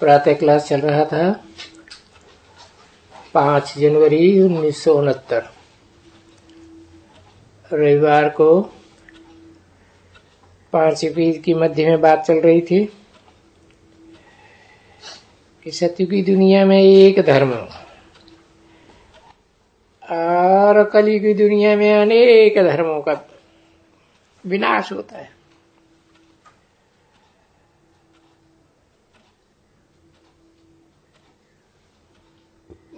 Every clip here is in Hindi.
प्रातः क्लास चल रहा था 5 जनवरी 1969 रविवार को 5 की मध्य में बात चल रही थी कि सत्य की दुनिया में एक धर्म और कली की दुनिया में अनेक धर्मों का विनाश होता है।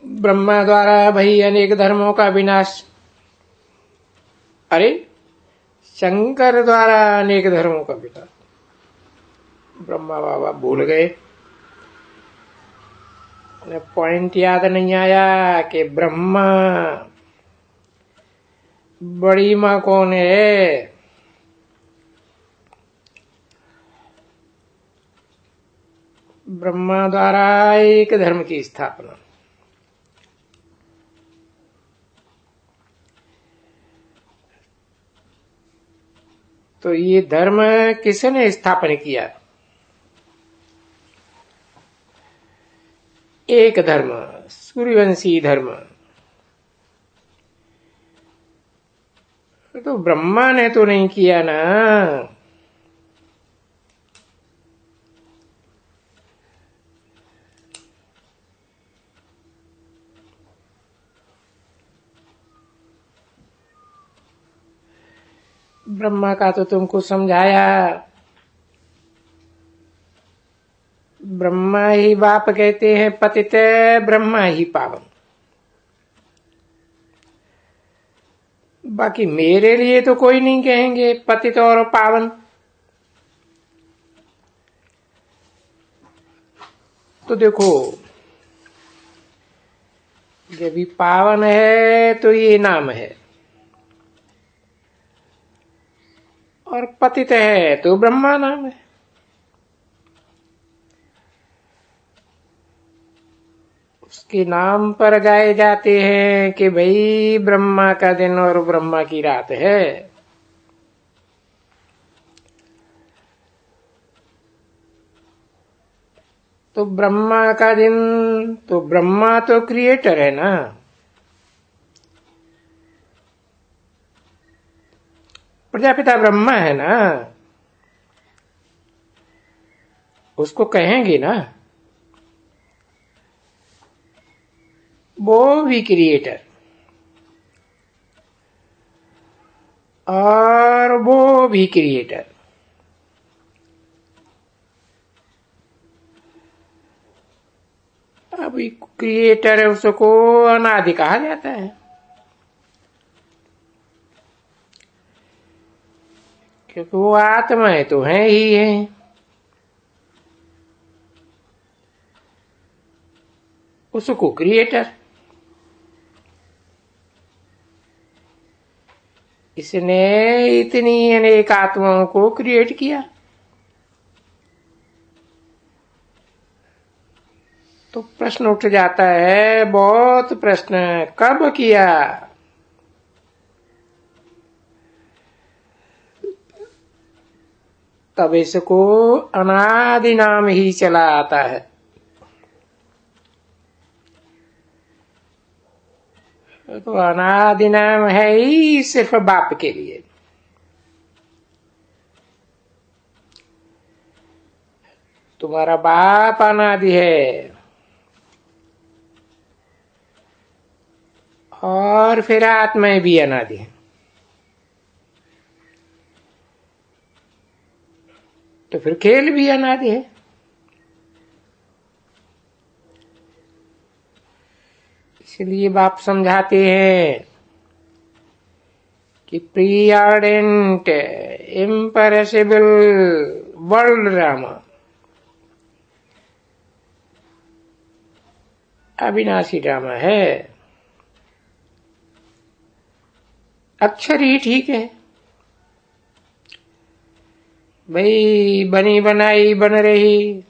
ब्रह्मा द्वारा भई अनेक धर्मों का विनाश, अरे शंकर द्वारा अनेक धर्मों का विनाश। ब्रह्मा बाबा भूल गए, उन्हें पॉइंट याद नहीं आया कि ब्रह्मा बड़ी मां कौन है। ब्रह्मा द्वारा एक धर्म की स्थापना, तो ये धर्म किसने स्थापन किया? एक धर्म, सूर्यवंशी धर्म। तो ब्रह्मा ने तो नहीं किया ना, ब्रह्मा का तो तुमको समझाया। ब्रह्मा ही बाप कहते हैं पतित, ब्रह्मा ही पावन। बाकी मेरे लिए तो कोई नहीं कहेंगे पतित और पावन। तो देखो, जब भी पावन है तो ये नाम है, और पतित है तो ब्रह्मा नाम है। उसके नाम पर गाए जाते हैं कि भाई ब्रह्मा का दिन और ब्रह्मा की रात है। तो ब्रह्मा का दिन, तो ब्रह्मा तो क्रिएटर है ना। प्रजापिता ब्रह्मा है ना, उसको कहेंगे ना, वो भी क्रिएटर और वो भी क्रिएटर। अब क्रिएटर है, उसको अनादि कहा जाता है, क्योंकि वो आत्माएं तो हैं ही हैं। उसको क्रिएटर, इसने इतनी अनेक आत्माओं को क्रिएट किया। तो प्रश्न उठ जाता है, बहुत प्रश्न, कब किया? तब इसको अनादि नाम ही चला आता है। तो अनादि नाम है ही सिर्फ बाप के लिए। तुम्हारा बाप अनादि है, और फिर आत्माएं भी अनादि है। तो फिर खेल भी अनादि है। इसलिए बाप समझाते हैं कि प्रीऑर्डेंट इम्परेसिबल वर्ल्ड ड्रामा अविनाशी ड्रामा है। अक्षर ही ठीक है भाई, बनी बनाई बन रही।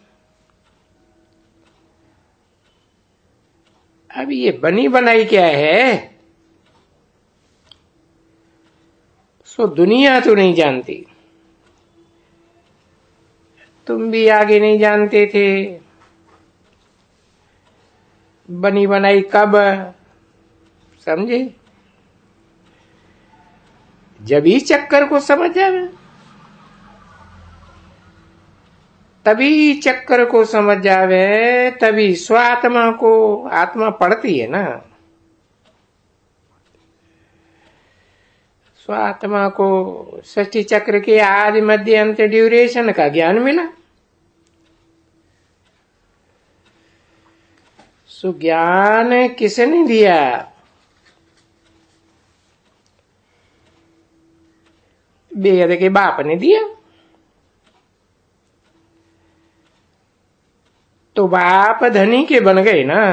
अब ये बनी बनाई क्या है, सो दुनिया तो नहीं जानती, तुम भी आगे नहीं जानते थे। बनी बनाई कब, समझे? जब ही चक्कर को समझ जावे, तभी चक्कर को समझ जावे, तभी स्वात्मा को, आत्मा पढ़ती है ना, स्वात्मा को षष्ठी चक्र के आदि मध्य अंत ड्यूरेशन का ज्ञान मिला। सो ज्ञान किसने दिया? बेहद के बाप ने दिया। तो बाप धनी के बन गए ना।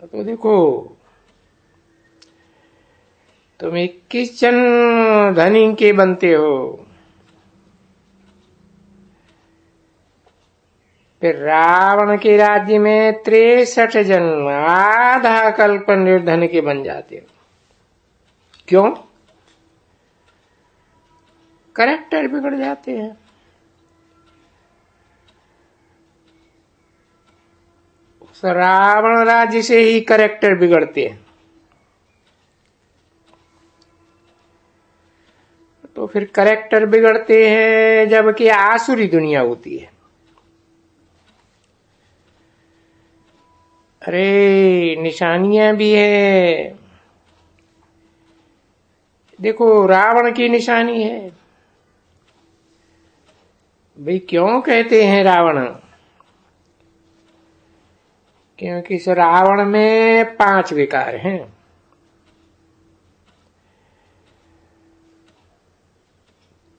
तो देखो, तुम 21 जन धनी के बनते हो, फिर रावण के राज्य में 63 जन्म, आधा कल्प निर्धन के बन जाते हो। क्यों? कैरेक्टर बिगड़ जाते हैं। उस रावण राज्य से ही कैरेक्टर बिगड़ते हैं। तो फिर कैरेक्टर बिगड़ते हैं जबकि आसुरी दुनिया होती है। अरे निशानियां भी है। देखो, रावण की निशानी है। भाई क्यों कहते हैं रावण? क्योंकि इस रावण में 5 विकार हैं।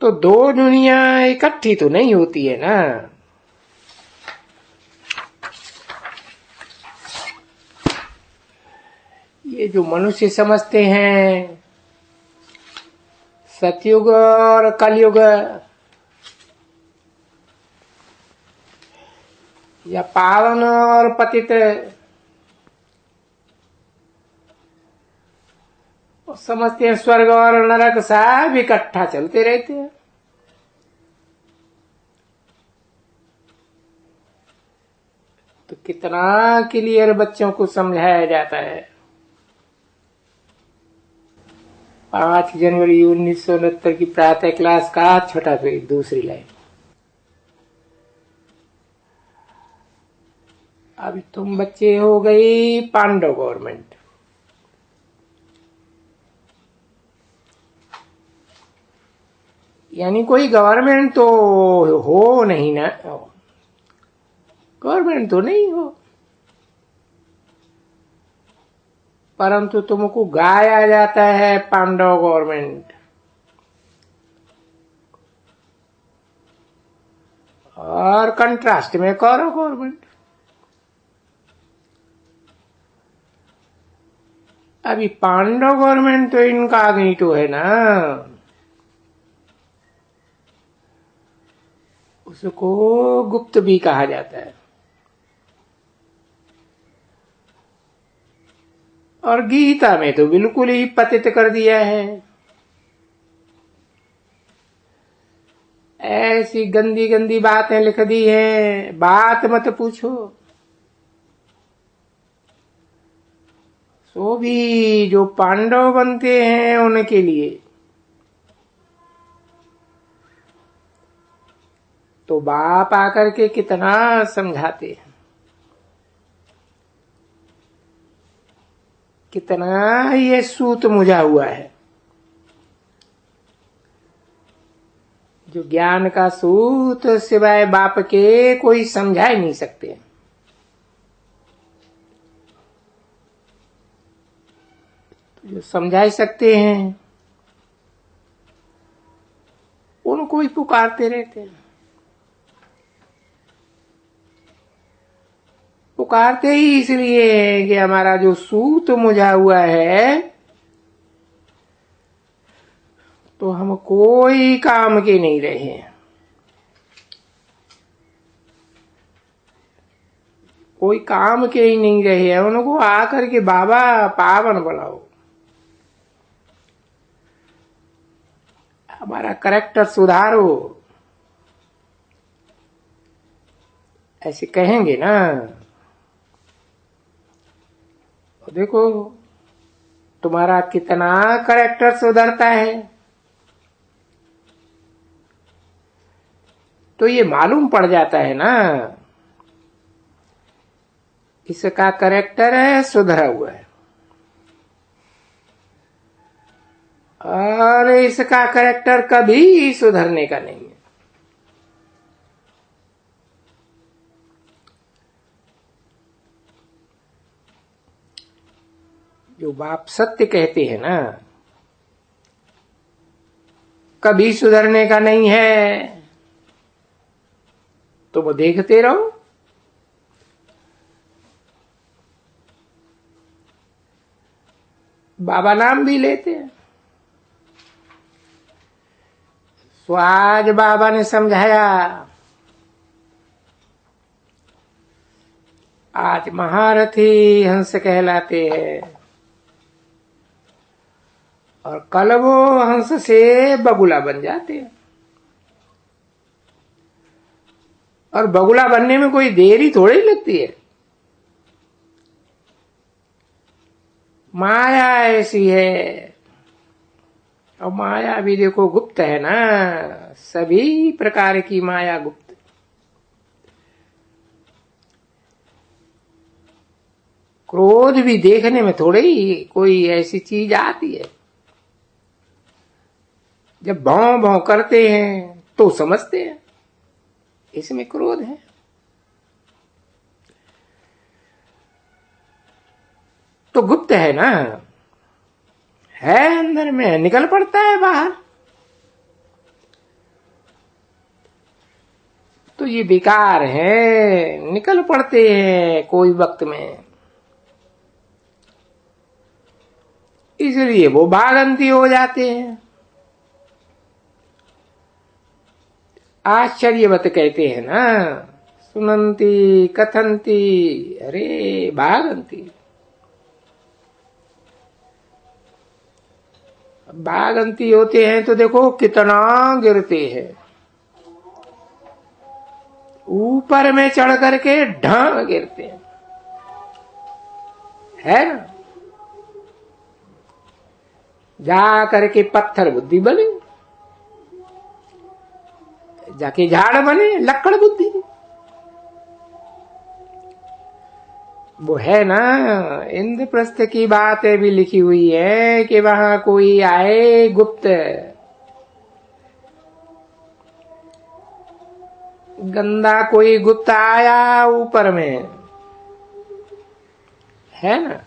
तो 2 दुनिया इकट्ठी तो नहीं होती है ना। ये जो मनुष्य समझते हैं सतयुग और कलयुग, या पावन और पतित, समझते हैं स्वर्ग और नरक सब इकट्ठा चलते रहते हैं। तो कितना क्लियर बच्चों को समझाया जाता है। 5 जनवरी 1969 की प्रातः क्लास का छठा पेज, दूसरी लाइन। अभी तुम बच्चे हो गई पांडव गवर्नमेंट। यानी कोई गवर्नमेंट तो हो नहीं ना, गवर्नमेंट तो नहीं हो, परंतु तुमको गाया जाता है पांडव गवर्नमेंट, और कंट्रास्ट में कौरव गवर्नमेंट। अभी पांडव गवर्नमेंट तो इनकॉग्निटो है ना, उसको गुप्त भी कहा जाता है। और गीता में तो बिल्कुल ही पतित कर दिया है। ऐसी गंदी गंदी बातें लिख दी है, बात मत पूछो। सो भी जो पांडव बनते हैं उनके लिए तो बाप आकर के कितना समझाते हैं, कितना ये सूत मुझा हुआ है। जो ज्ञान का सूत सिवाय बाप के कोई समझा ही नहीं सकते। जो समझा ही सकते हैं उनको ही पुकारते रहते हैं। पुकारते ही इसलिए है कि हमारा जो सूत मुझा हुआ है तो हम कोई काम के नहीं रहे, कोई काम के ही नहीं रहे हैं। उनको आकर के बाबा पावन बनाओ, हमारा कैरेक्टर सुधारो। ऐसे कहेंगे ना, तो देखो तुम्हारा कितना कैरेक्टर सुधरता है। तो ये मालूम पड़ जाता है ना, इसका कैरेक्टर है सुधरा हुआ है और इसका कैरेक्टर कभी सुधरने का नहीं है। जो बाप सत्य कहते हैं ना, कभी सुधरने का नहीं है, तो वो देखते रहो। बाबा नाम भी लेते हैं। तो आज बाबा ने समझाया, आज महारथी हंस कहलाते हैं और कल वो हंस से बगुला बन जाते हैं। और बगुला बनने में कोई देरी थोड़ी लगती है। माया ऐसी है, और माया भी देखो गुप्त है ना, सभी प्रकार की माया गुप्त। क्रोध भी देखने में थोड़ी ही कोई ऐसी चीज आती है। जब भौं भौं करते हैं तो समझते हैं इसमें क्रोध है। तो गुप्त है ना, है अंदर में, निकल पड़ता है बाहर। तो ये विकार है, निकल पड़ते हैं कोई वक्त में, इसलिए वो भागंती हो जाते हैं। आश्चर्यवत कहते हैं ना, सुनंती कथंती अरे भागंती। भागंती होते हैं तो देखो कितना गिरते हैं, ऊपर में चढ़ करके ढां गिरते हैं, है ना। जा करके पत्थर बुद्धि बने, जाके झाड़ बने लक्कड़ बुद्धि। वो है ना, इंद्रप्रस्थ की बात भी लिखी हुई है कि वहां कोई आए गुप्त, गंदा कोई गुप्त आया ऊपर में, है ना।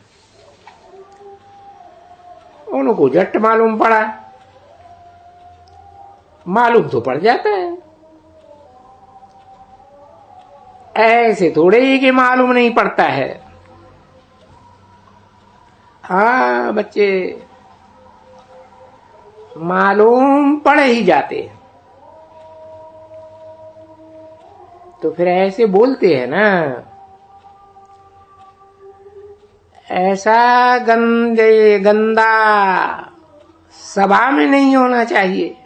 उनको झट मालूम पड़ा, मालूम तो पड़ जाता है, ऐसे थोड़े ही कि मालूम नहीं पड़ता है। हाँ बच्चे, मालूम पड़ ही जाते हैं। तो फिर ऐसे बोलते हैं ना, ऐसा गंदा सभा में नहीं होना चाहिए।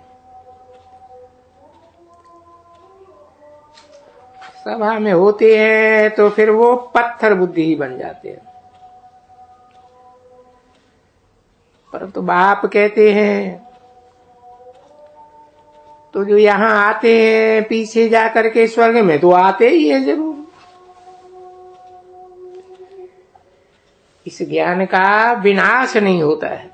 सभा में होते हैं तो फिर वो पत्थर बुद्धि ही बन जाते हैं। परंतु बाप कहते हैं, तो जो यहां आते हैं पीछे जाकर के स्वर्ग में तो आते ही है जरूर। इस ज्ञान का विनाश नहीं होता है।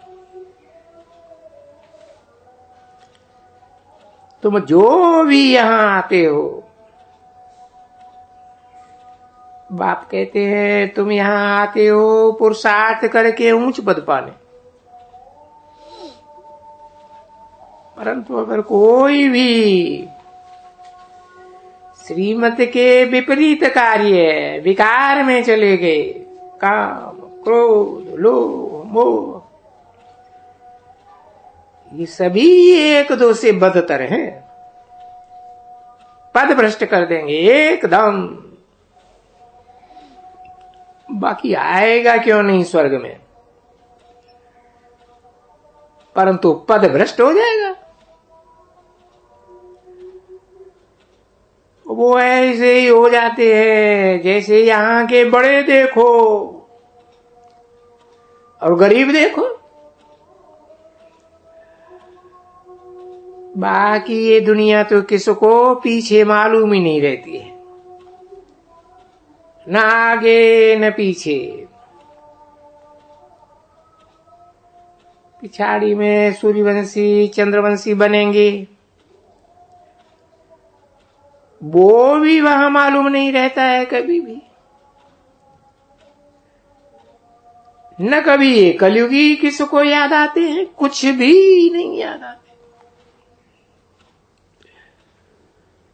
तुम जो भी यहां आते हो, बाप कहते हैं तुम यहां आते हो पुरुषार्थ करके ऊंच पद पाने। परंतु अगर कोई भी श्रीमत के विपरीत कार्य विकार में चले गए, काम क्रोध लोभ मोह, ये सभी एक दो से बदतर हैं, पद भ्रष्ट कर देंगे एकदम। बाकी आएगा क्यों नहीं स्वर्ग में, परंतु पद भ्रष्ट हो जाएगा। वो ऐसे ही हो जाते हैं जैसे यहाँ के बड़े देखो और गरीब देखो। बाकी ये दुनिया तो किसको पीछे मालूम ही नहीं रहती है, न आगे न पीछे। पिछाड़ी में सूर्यवंशी चंद्रवंशी बनेंगे, वो भी वहां मालूम नहीं रहता है कभी भी। न कभी ये कलयुगी किसको याद आते हैं, कुछ भी नहीं याद आते।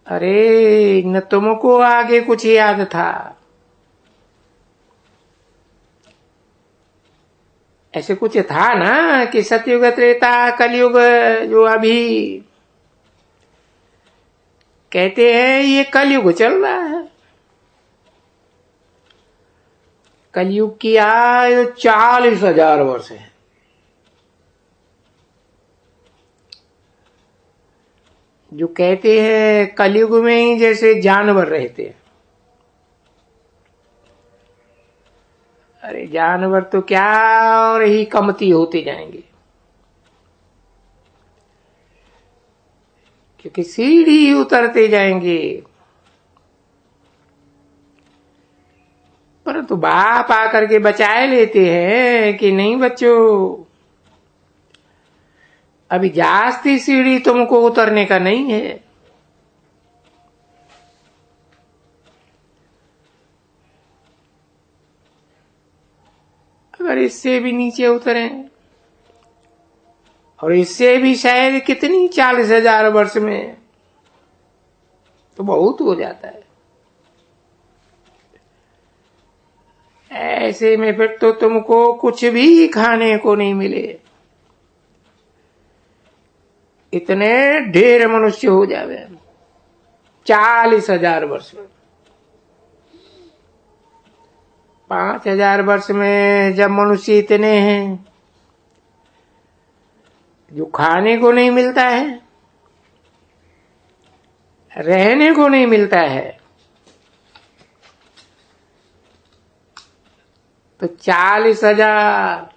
अरे न तुमको आगे कुछ याद था, ऐसे कुछ था ना कि सतयुग त्रेता कलयुग जो अभी कहते हैं ये कलयुग चल रहा है। कलयुग की आयु 40,000 वर्ष है। जो कहते हैं कलयुग में ही जैसे जानवर रहते हैं। अरे जानवर तो क्या और ही कमती होते जाएंगे, क्योंकि सीढ़ी उतरते जाएंगे। परंतु बाप आकर के बचाए लेते हैं कि नहीं बच्चों, अभी जास्ती सीढ़ी तुमको उतरने का नहीं है। अगर इससे भी नीचे उतरे, और इससे भी शायद कितनी 40,000 वर्ष में, तो बहुत हो जाता है। ऐसे में फिर तो तुमको कुछ भी खाने को नहीं मिले, इतने ढेर मनुष्य हो जावे 40,000 वर्ष में। 5,000 वर्ष में जब मनुष्य इतने हैं, जो खाने को नहीं मिलता है, रहने को नहीं मिलता है, तो 40,000।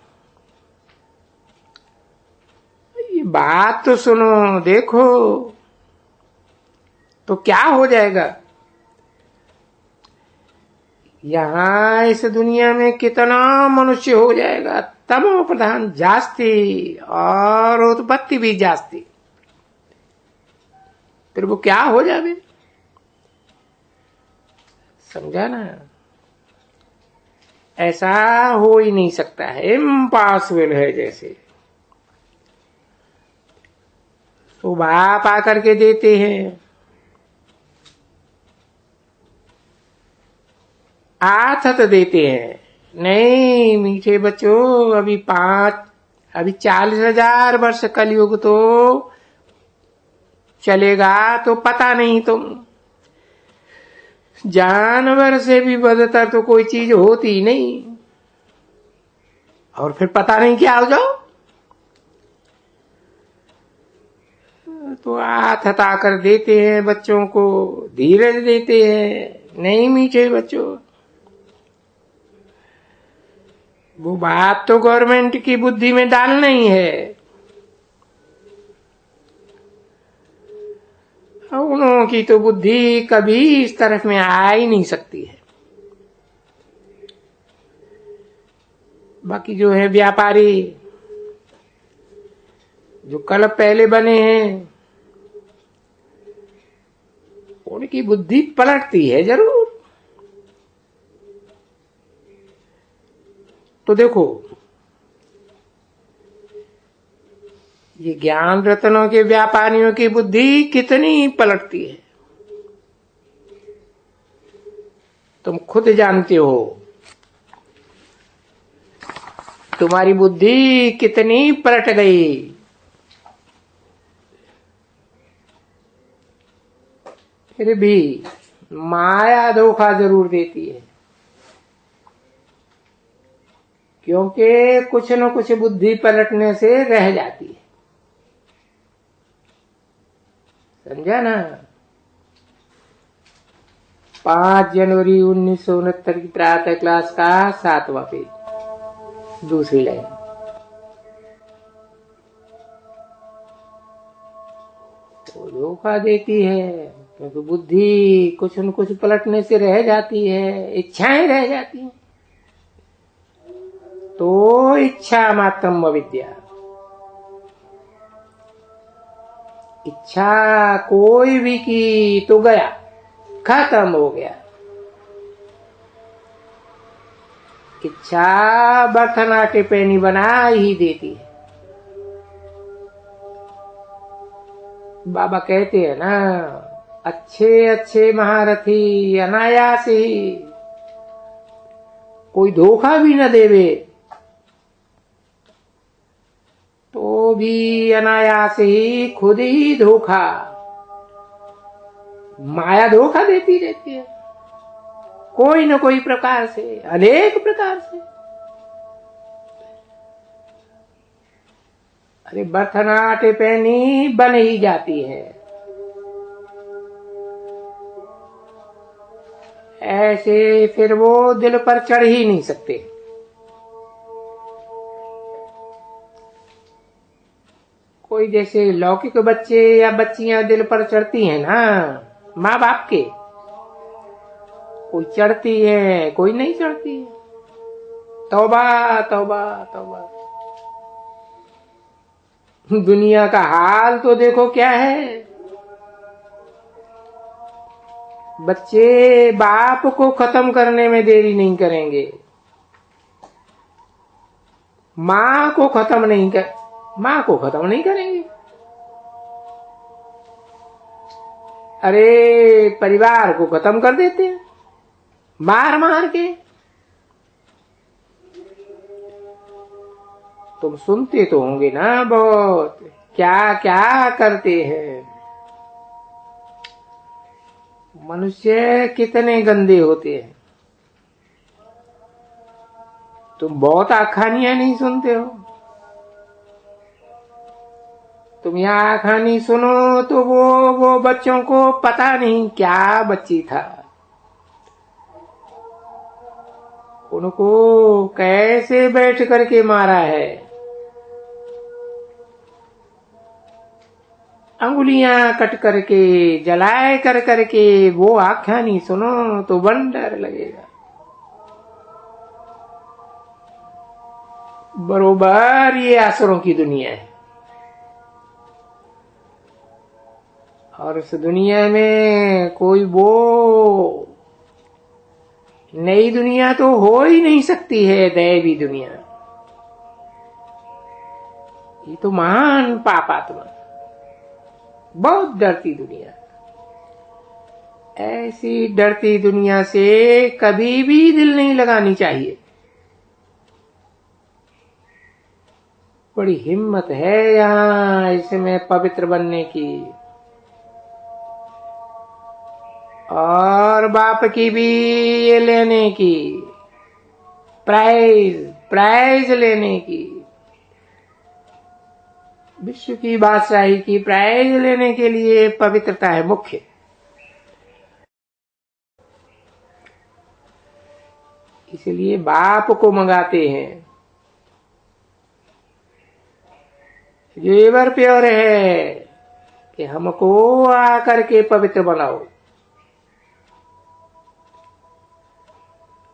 ये बात तो सुनो, देखो तो क्या हो जाएगा। यहां इस दुनिया में कितना मनुष्य हो जाएगा, तमो प्रधान जास्ती और उत्पत्ति भी जास्ती। फिर वो क्या हो जावे, समझा ना। ऐसा हो ही नहीं सकता है, इम्पॉसिबल है। जैसे तो बाप आकर के देते हैं, आथत देते हैं। नहीं मीठे बच्चों, अभी 40,000 वर्ष कलयुग तो चलेगा, तो पता नहीं तुम जानवर से भी बदतर तो कोई चीज होती ही नहीं, और फिर पता नहीं क्या हो जाओ। तो आथत आकर देते हैं बच्चों को, धीरज देते हैं। नहीं मीठे बच्चों, वो बात तो गवर्नमेंट की बुद्धि में डालना ही है। उन्हों की तो बुद्धि कभी इस तरफ में आ ही नहीं सकती है। बाकी जो है व्यापारी, जो कल पहले बने हैं, उनकी बुद्धि पलटती है जरूर। तो देखो, ये ज्ञान रत्नों के व्यापारियों की बुद्धि कितनी पलटती है, तुम खुद जानते हो। तुम्हारी बुद्धि कितनी पलट गई। फिर भी माया धोखा जरूर देती है, क्योंकि कुछ न कुछ बुद्धि पलटने से रह जाती है। समझा ना। 5 जनवरी 1969 की प्रातः क्लास का 7वां पेज, दूसरी लाइन। तो धोखा देती है क्योंकि बुद्धि कुछ न कुछ पलटने से रह जाती है, इच्छाएं रह जाती हैं। तो इच्छा मात्रम अविद्या, इच्छा कोई भी की तो गया, खत्म हो गया। इच्छा बर्तन आटे पैनी बना ही देती है। बाबा कहते हैं ना, अच्छे अच्छे महारथी अनायास ही, कोई धोखा भी न देवे तो भी अनायास ही खुद ही धोखा, माया धोखा देती रहती है, कोई न कोई प्रकार से, अनेक प्रकार से। अरे बर्तन आटे पैनी बन ही जाती है। ऐसे फिर वो दिल पर चढ़ ही नहीं सकते। कोई जैसे लौकिक बच्चे या बच्चियां दिल पर चढ़ती हैं ना माँ बाप के, कोई चढ़ती है कोई नहीं चढ़ती है। तौबा तौबा तौबा। दुनिया का हाल तो देखो क्या है। बच्चे बाप को खत्म करने में देरी नहीं करेंगे, माँ को खत्म नहीं करेंगे। अरे परिवार को खत्म कर देते हैं मार मार के। तुम सुनते तो होंगे ना बहुत, क्या क्या करते हैं। मनुष्य कितने गंदे होते हैं। तुम बहुत आखानियां नहीं सुनते हो। तुम यहाँ आखानी सुनो तो वो बच्चों को पता नहीं क्या बच्ची था, उनको कैसे बैठ करके मारा है। अंगुलियां कट करके जलाए कर करके वो आख्यानी सुनो तो बंडर लगेगा। बरोबर ये असुरों की दुनिया है। और उस दुनिया में कोई वो नई दुनिया तो हो ही नहीं सकती है, दैवी दुनिया। ये तो महान पापात्मा, बहुत डरती दुनिया। ऐसी डरती दुनिया से कभी भी दिल नहीं लगानी चाहिए। बड़ी हिम्मत है यहाँ इसमें पवित्र बनने की, और बाप की भी ये लेने की, प्राइज लेने की, विश्व की बादशाही की प्राइज लेने के लिए पवित्रता है मुख्य। इसलिए बाप को मंगाते हैं जो एवर प्योर है कि हमको आकर के पवित्र बनाओ।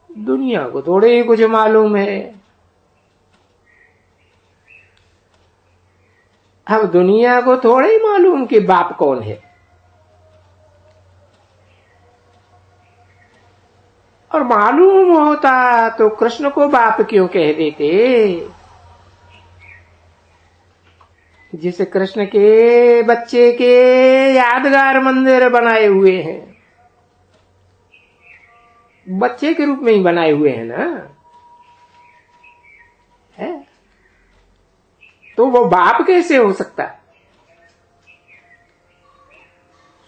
दुनिया को थोड़े ही कुछ मालूम है। अब दुनिया को थोड़े ही मालूम कि बाप कौन है, और मालूम होता तो कृष्ण को बाप क्यों कह देते। जिसे कृष्ण के बच्चे के यादगार मंदिर बनाए हुए हैं, बच्चे के रूप में ही बनाए हुए हैं ना, है? तो वो बाप कैसे हो सकता।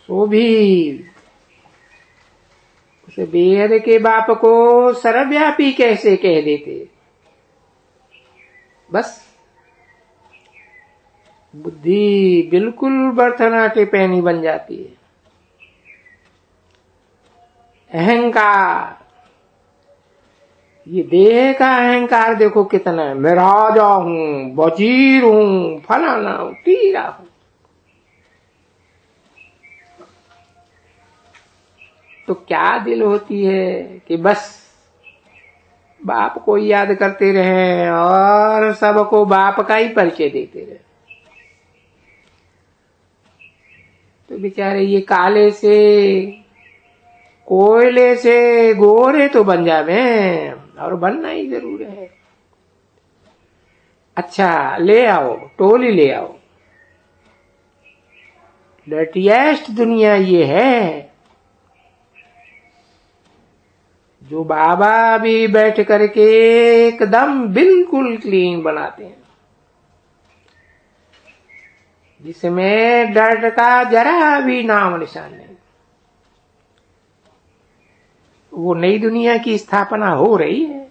सो भी उसे बेहद के बाप को सर्वव्यापी कैसे कह देते। बस बुद्धि बिल्कुल बर्तन आटे पैनी बन जाती है। अहंकार, ये देह का अहंकार देखो कितना है। मैं राजा हूं, वजीर हूं, फलाना हूं, तीरा हूं। तो क्या दिल होती है कि बस बाप को याद करते रहे और सबको बाप का ही परिचय देते रहे। तो बेचारे ये काले से कोयले से गोरे तो बन जावे, और बनना ही जरूर है। अच्छा ले आओ, टोली ले आओ। डर्टीएस्ट दुनिया ये है जो बाबा भी बैठ करके एकदम बिल्कुल क्लीन बनाते हैं, जिसमें डर का जरा भी नाम निशान नहीं। वो नई दुनिया की स्थापना हो रही है।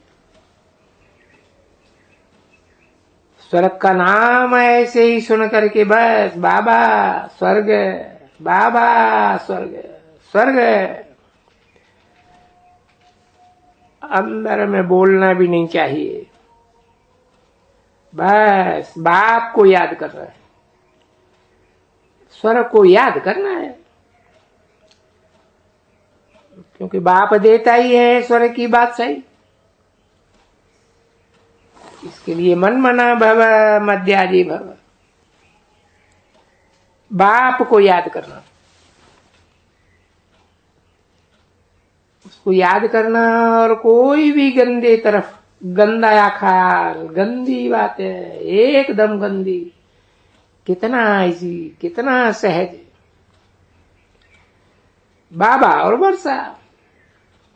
स्वर्ग का नाम ऐसे ही सुन करके बस बाबा स्वर्ग, बाबा स्वर्ग, स्वर्ग, अंदर में बोलना भी नहीं चाहिए। बस बाप को याद कर रहा है, स्वर्ग को याद करना है, क्योंकि बाप देता ही है स्वर्ग की बात सही। इसके लिए मन मना भव मध्याजी भव, बाप को याद करना, उसको याद करना। और कोई भी गंदे तरफ, गंदा ख्याल, गंदी बातें, एकदम गंदी, कितना इजी, कितना सहज। बाबा और वर्षा,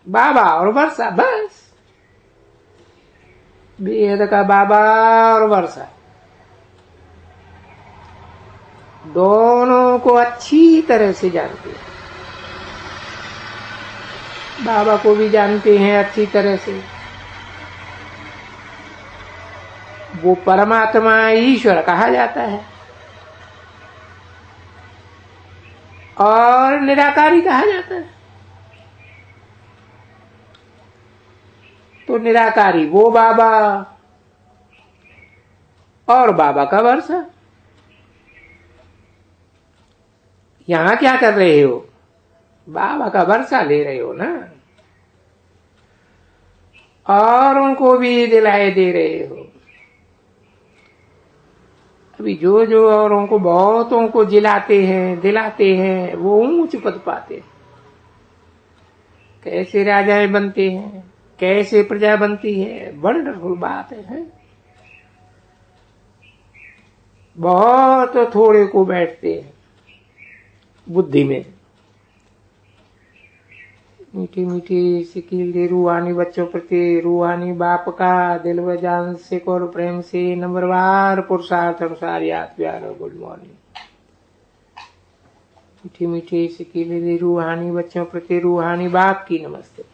बाबा और वर्षा, बस बेहद का बाबा और वर्षा दोनों को अच्छी तरह से जानते हैं। बाबा को भी जानते हैं अच्छी तरह से। वो परमात्मा ईश्वर कहा जाता है और निराकारी कहा जाता है। तो निराकारी वो बाबा और बाबा का वर्षा। यहां क्या कर रहे हो? बाबा का वर्षा ले रहे हो ना, और उनको भी दिलाए दे रहे हो। अभी जो जो औरों को, बहुतों को जिलाते हैं, दिलाते हैं, वो ऊंच पद पाते हैं। कैसे राजाएं बनते हैं, कैसे प्रजा बनती है, वंडरफुल बात है। बहुत थोड़े को बैठते हैं बुद्धि में। मीठी मीठी सिकील रूहानी बच्चों प्रति रूहानी बाप का दिल व जान से और प्रेम से नंबरवार पुरुषार्थ अनुसार याद प्यार और गुड मॉर्निंग। मीठी मीठी सिकील रूहानी बच्चों प्रति रूहानी बाप की नमस्ते।